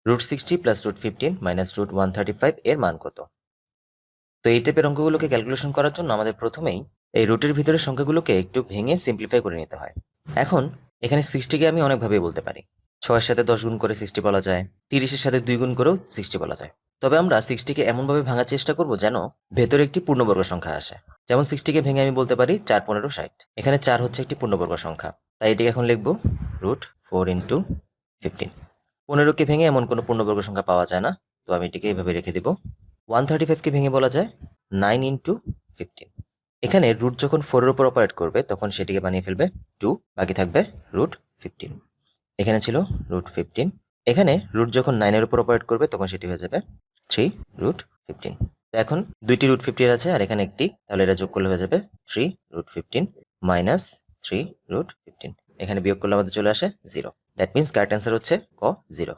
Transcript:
√60 plus √15 minus √135 এর মান কত? তো এই টাইপের অঙ্কগুলোকে ক্যালকুলেশন করার জন্য আমাদের প্রথমেই এই রুটের ভিতরের সংখ্যাগুলোকে একটু ভেঙে সিম্পলিফাই করে নিতে হয়। এখন এখানে 60কে আমি অনেকভাবেই বলতে পারি। 6-এর সাথে 10 গুণ করে 60 বলা যায়, 30-এর সাথে 2 গুণ করেও 60 বলা যায়। তবে আমরা 60কে এমনভাবে ভাঙার চেষ্টা করব যেন ভেতরে একটি পূর্ণবর্গ সংখ্যা আসে। যেমন 60কে ভেঙে আমি বলতে পারি 4 15 60। এখানে 4 হচ্ছে একটি পূর্ণবর্গ সংখ্যা, তাই এটিকে এখন লিখব √4 × 15। 15কে ভেঙে এমন কোনো পূর্ণবর্গ সংখ্যা পাওয়া যায় না, তো আমি এটিকে এভাবে রেখে দেব। 135কে ভেঙে বলা যায় 9 × 15। এখানে রুট যখন 4 এর উপর অপারেট করবে তখন সেটিকে বানিয়ে ফেলবে 2, বাকি থাকবে √15। এখানে ছিল √15। এখানে রুট যখন 9 এর উপর অপারেট করবে তখন সেটি হয়ে যাবে 3 √15। তো এখন দুইটি √15 আছে আর এখানে একটি, তাহলে এটা যোগ করলে হয়ে যাবে 3 √15 মাইনাস 3 √15। এখানে বিয়োগ করলে আমাদের চলে আসে 0। দ্যাট মিনস কারেক্ট অ্যান্সার হচ্ছে ক 0।